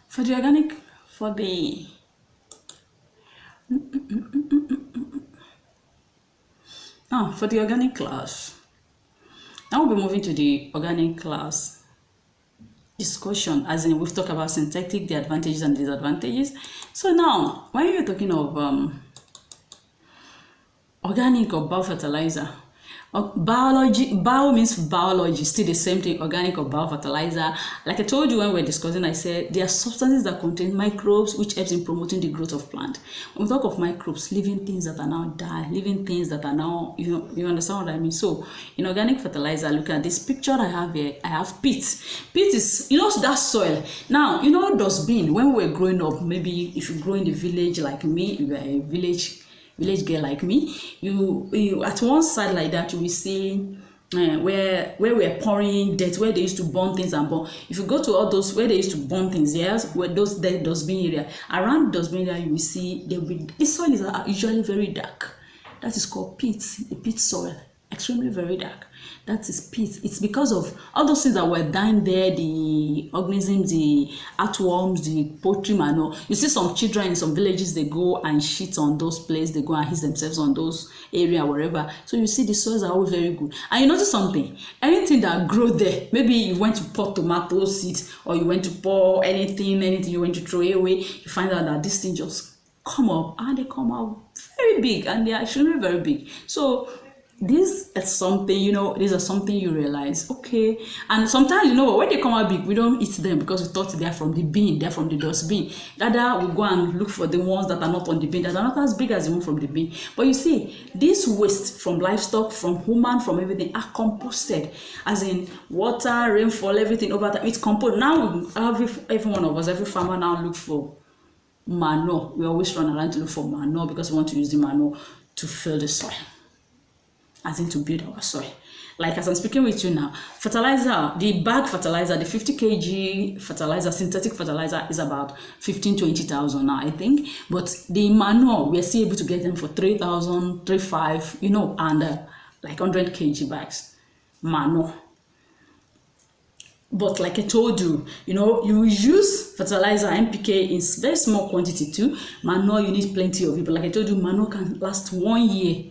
For the organic, for the for the organic class. Now we'll be moving to the organic class discussion, as in we've talked about synthetic, the advantages and disadvantages. So now, when you're talking of organic or biofertilizer, bio means biology, still the same thing, organic or biofertilizer. Like I told you when we were discussing, I said there are substances that contain microbes which helps in promoting the growth of plant. When we talk of microbes, living things that are now die, living things that are now, you understand what I mean? So in organic fertilizer, look at this picture I have here. I have peat. Peat is, that soil. Now, dustbin, when we were growing up, maybe if you grow in the village like me, you are a village girl like me, you at one side like that, you will see where we're pouring dirt, where they used to burn things and burn. If you go to all those where they used to burn things, yes, where those dustbin area, around dustbin area, you will see the soil is usually very dark. That is called peat, the peat soil, extremely very dark. That is peat. It's because of all those things that were dying there, the organisms, the earthworms, the poultry manure. You see some children in some villages, they go and shit on those places, they go and hit themselves on those area, wherever. So you see the soils are always very good. And you notice something, anything that grow there, maybe you went to pour tomato seeds, or you went to pour anything you went to throw away, you find out that this thing just come up, and they come out very big, and they are actually very big. So this is something, these are something you realize, okay. And sometimes, when they come out big, we don't eat them because we thought they're from the bin, they're from the dustbin. Rather, we go and look for the ones that are not on the bin, that are not as big as the one from the bin. But you see, this waste from livestock, from human, from everything, are composted, as in water, rainfall, everything over time. It's composted. Now, every one of us, every farmer now look for manure. We always run around to look for manure because we want to use the manure to fill the soil, as in to build our soil. Like as I'm speaking with you now, fertilizer, the bag fertilizer, the 50 kg fertilizer, synthetic fertilizer, is about 15,000-20,000 now, I think. But the manure, we're still able to get them for 3,000, 3,500, and like 100 kg bags manure. But like I told you, you use fertilizer, NPK, in very small quantity too. Manure, you need plenty of it. But like I told you, manure can last 1 year,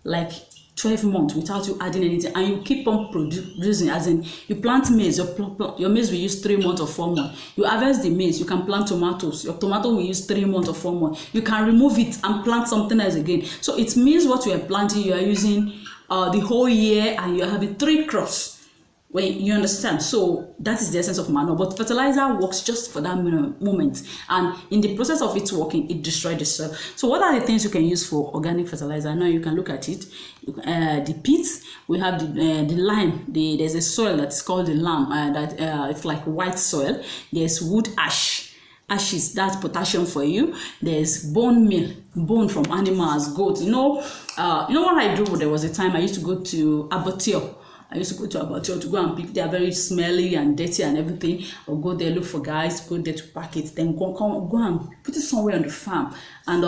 like 12 months without you adding anything, and you keep on producing. As in, you plant maize, your maize will use 3 months or 4 months. You harvest the maize, you can plant tomatoes, your tomato will use 3 months or 4 months. You can remove it and plant something else again. So it means what you are planting, you are using the whole year, and you are having 3 crops. When you understand, so that is the essence of manure. But fertilizer works just for that moment, and in the process of it working, it destroys the soil. So what are the things you can use for organic fertilizer? Now you can look at it. The peat, we have the lime. There's a soil that's called the lime. It's like white soil. There's wood ashes, that's potassium for you. There's bone meal, bone from animals, goats. You know what I do? There was a time I used to go to abattoir. To go and pick. They are very smelly and dirty and everything. I'll go there, look for guys, go there to pack it, then go and put it somewhere on the farm, and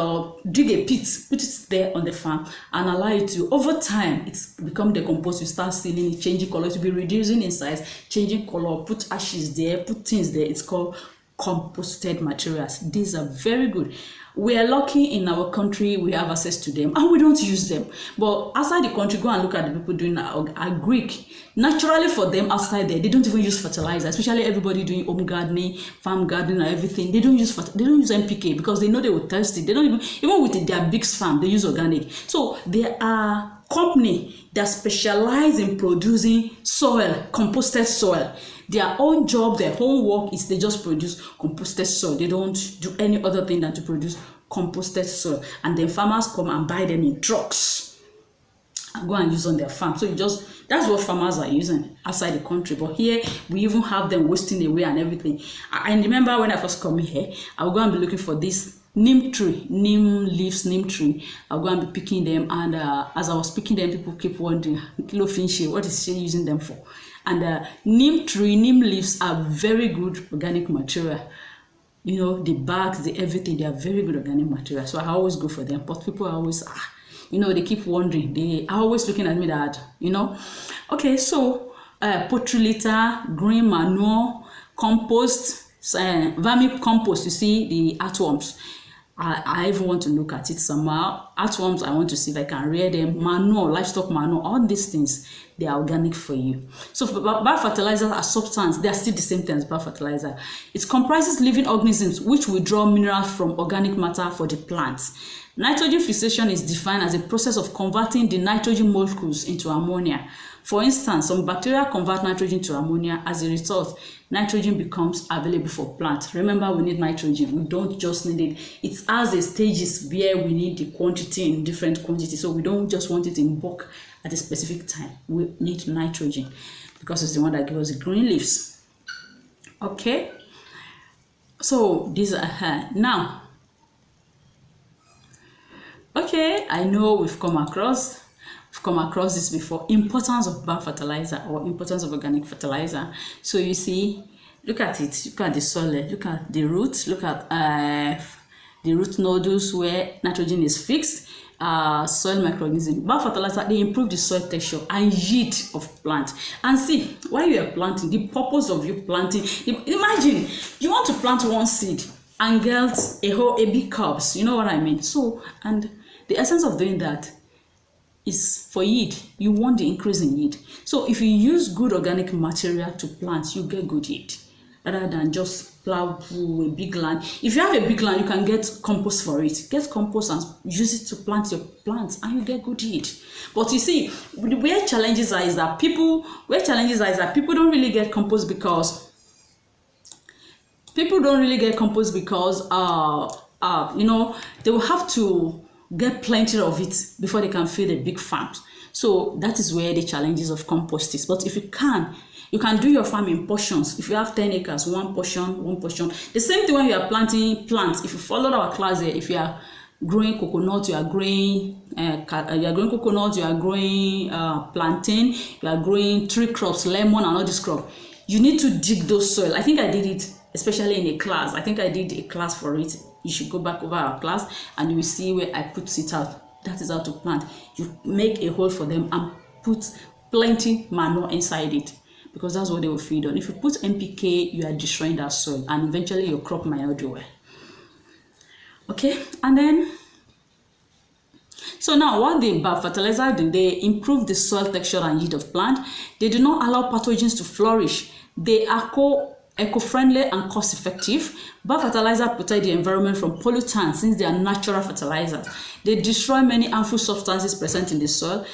dig a pit, put it there on the farm, and allow it to, over time, it's become decomposed. You start sealing it, changing color, to be reducing in size, changing color, put ashes there, put things there. It's called composted materials. These are very good. We are lucky in our country, we have access to them, and we don't use them. But outside the country, go and look at the people doing agric. Naturally for them outside there, they don't even use fertilizer, especially everybody doing home gardening, farm gardening and everything. They don't use NPK because they know they will test it. They don't even with their big farm, they use organic. So there are company that specialize in producing soil, composted soil. Their own job, their own work is they just produce composted soil. They don't do any other thing than to produce composted soil. And then farmers come and buy them in trucks and go and use on their farm. So that's what farmers are using outside the country. But here, we even have them wasting away and everything. I remember when I first come here, I would go and be looking for this neem tree. I'll go and be picking them, and as I was picking them, people keep wondering, Kilo Finche, what is she using them for? And neem leaves are very good organic material. The bags, the everything, they are very good organic material. So I always go for them. But people are always, they keep wondering. They are always looking at me that, Okay, so poultry litter, green manure, compost, vermicompost, you see the earthworms. I even want to look at it somehow. Earthworms, I want to see if I can rear them. Manure, livestock manure, all these things, they are organic for you. So for biofertilizers are substance, they are still the same thing as biofertilizer. It comprises living organisms which withdraw minerals from organic matter for the plants. Nitrogen fixation is defined as a process of converting the nitrogen molecules into ammonia. For instance, some bacteria convert nitrogen to ammonia. As a result, nitrogen becomes available for plants. Remember, we need nitrogen. We don't just need it. It has a stages where we need the quantity in different quantities. So we don't just want it in bulk at a specific time. We need nitrogen because it's the one that gives us the green leaves. Okay. So these are her. Now, okay, I know we've come across this before. Importance of biofertilizer or importance of organic fertilizer. So you see, look at it. Look at the soil. Look at the roots. Look at the root nodules where nitrogen is fixed. Soil microorganisms. Biofertilizer, they improve the soil texture and yield of plant. And see, while you are planting, the purpose of you planting. Imagine you want to plant one seed and get a big cobs. You know what I mean? So, and the essence of doing that is for yield. You want the increase in yield. So if you use good organic material to plant, you get good yield rather than just plow through a big land. If you have a big land, you can get compost for it. Get compost and use it to plant your plants and you get good yield. But you see, where challenges are is that people don't really get compost because you know, they will have to get plenty of it before they can feed a big farms. So that is where the challenges of compost is. But if you can do your farm in portions. If you have 10 acres, one portion. The same thing when you are planting plants. If you followed our class here, if you are growing coconut, you are growing plantain, you are growing tree crops, lemon and all this crop. You need to dig those soil. I think I did it, especially in a class. I think I did a class for it. You should go back over our class and you will see where I put it out. That is how to plant. You make a hole for them and put plenty manure inside it because that's what they will feed on. If you put NPK, you are destroying that soil and eventually your crop might not do well. Okay, and then so now what the biofertilizer do, they improve the soil texture and yield of plant. They do not allow pathogens to flourish. They are eco-friendly and cost-effective. Biofertilizer protect the environment from pollutants since they are natural fertilizers. They destroy many harmful substances present in the soil.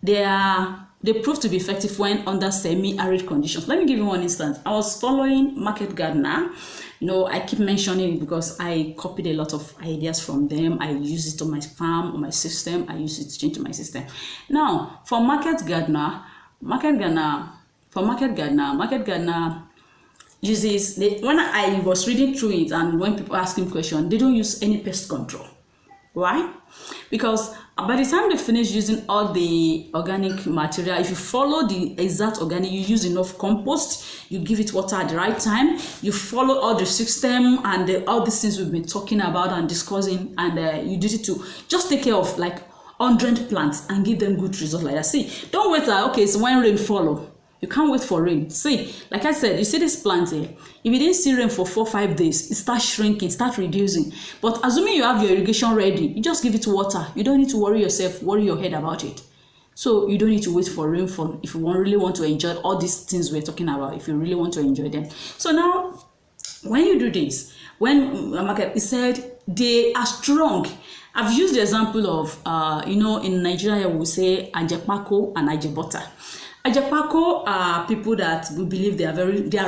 They prove to be effective when under semi-arid conditions. Let me give you one instance. I was following Market Gardener. You know, I keep mentioning it because I copied a lot of ideas from them. I use it on my farm, on my system. I use it to change my system. Now, for Market Gardener uses, when I was reading through it and when people ask him questions, they don't use any pest control. Why? Because by the time they finish using all the organic material, if you follow the exact organic, you use enough compost, you give it water at the right time, you follow all the system and all these things we've been talking about and discussing, and you did it to just take care of like 100 plants and give them good results like that. See, don't wait that, okay, it's when rain follow. You can't wait for rain. See, like I said, you see this plant here. If you didn't see rain for 4-5 days, it starts shrinking, starts reducing. But assuming you have your irrigation ready, you just give it water. You don't need to worry your head about it. So you don't need to wait for rainfall if you really want to enjoy all these things we're talking about, if you really want to enjoy them. So now, when you do this, when he said they are strong. I've used the example of, in Nigeria, we say Ajepako and Ajebota. Ajapako are people that we believe they are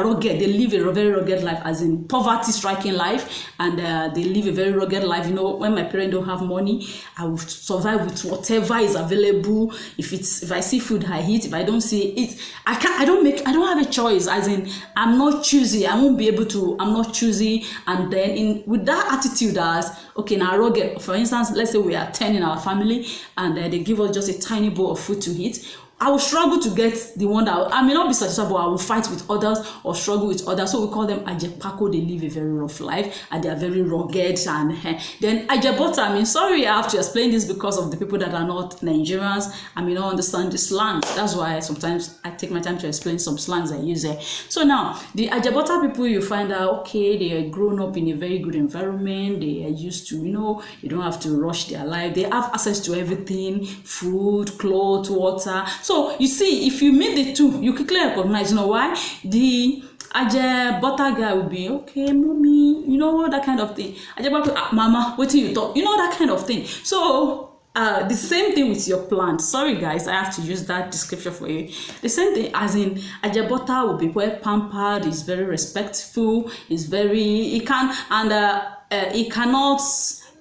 rugged. They live a very rugged life, as in poverty-striking life, and they live a very rugged life. You know, when my parents don't have money, I will survive with whatever is available. If I see food, I eat. If I don't see it, I don't have a choice. As in, I'm not choosy. I won't be able to. I'm not choosy. And then with that attitude, as okay, now rugged. For instance, let's say we are 10 in our family, and they give us just a tiny bowl of food to eat. I will struggle to get the one that I may not be satisfied, but I will fight with others or struggle with others. So we call them Ajepako. They live a very rough life and they are very rugged. And then Ajebota, I mean, sorry, I have to explain this because of the people that are not Nigerians. I may not understand the slang. That's why sometimes I take my time to explain some slangs I use there. So now, the Ajebota people, you find out, okay, they are grown up in a very good environment. They are used to, you know, you don't have to rush their life. They have access to everything, food, clothes, water. So you see, if you meet the two, you quickly recognize, you know why? The Ajebota guy will be, okay, mommy, you know, that kind of thing. Ajebota, mama, what do you talk? You know, that kind of thing. So the same thing with your plant. Sorry guys, I have to use that description for you. The same thing as in Ajebota will be well pampered, is very respectful, is very, he can, and he cannot,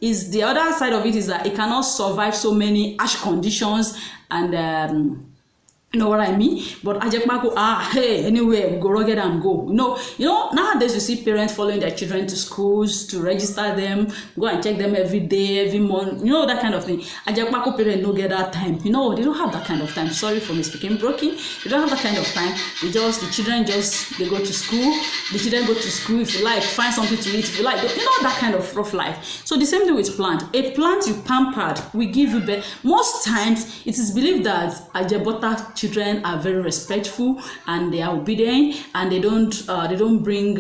is the other side of it is that it cannot survive so many harsh conditions and you know what I mean? But Ajepako, hey, anywhere, go rugged and go. You know, nowadays you see parents following their children to schools to register them, go and check them every day, every month, you know, that kind of thing. Ajepako parents don't get that time. You know, they don't have that kind of time. Sorry for me speaking broken. They don't have that kind of time. The children they go to school. The children go to school, if you like, find something to eat, if you like, you know, that kind of rough life. So the same thing with plant. A plant you pampered will give you better. Most times it is believed that Ajebota children are very respectful and they are obedient and they don't bring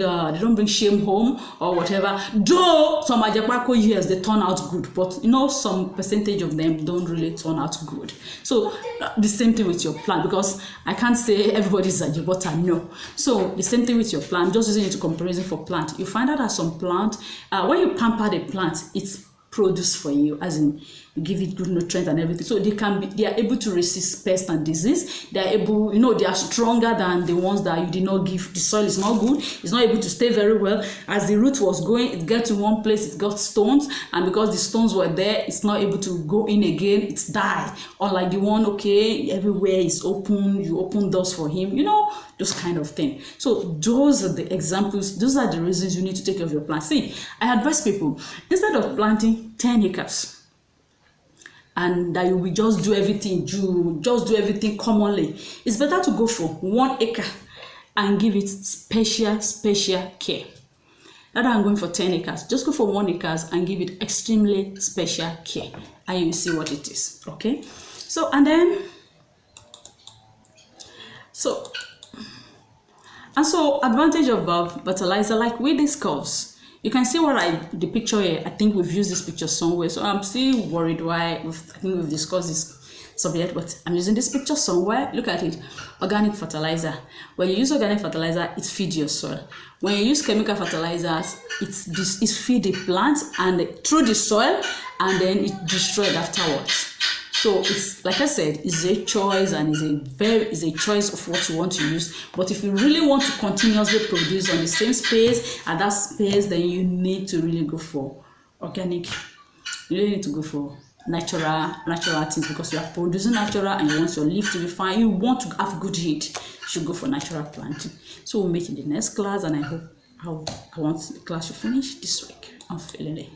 shame home or whatever. Though some Ajepako years they turn out good, but you know, some percentage of them don't really turn out good. So the same thing with your plant, because I can't say everybody is Ajebota, no. So the same thing with your plant, just using it to comparison for plant. You find out that some plant, when you pamper the plant, it's produce for you, as in you give it good nutrients and everything, so they are able to resist pest and disease. They are able, you know, they are stronger than the ones that you did not give. The soil is not good, it's not able to stay very well. As the root was going, it got to one place, it got stones, and because the stones were there, it's not able to go in again, it's died. Unlike the one, okay, everywhere is open, you open doors for him, you know, those kind of thing. So those are the examples, those are the reasons you need to take care of your plant. See, I advise people, instead of planting 10 acres and that you will just do everything, commonly, it's better to go for 1 acre and give it special care. Rather than going for 10 acres, just go for 1 acre and give it extremely special care, and you see what it is. Okay, so so advantage of fertilizer, like we discussed. You can see the picture here. I think we've used this picture somewhere, so I'm still worried why I think we've discussed this subject, but I'm using this picture somewhere. Look at it. Organic fertilizer. When you use organic fertilizer, it feeds your soil. When you use chemical fertilizers, it feeds the plant and through the soil, and then it destroys afterwards. So it's, like I said, it's a choice, and it's a choice of what you want to use. But if you really want to continuously produce on the same space, at that space, then you need to really go for organic. You really need to go for natural things, because you are producing natural and you want your leaf to be fine. You want to have good heat. You should go for natural planting. So we'll meet in the next class, and I hope I want the class to finish this week. I'm feeling it.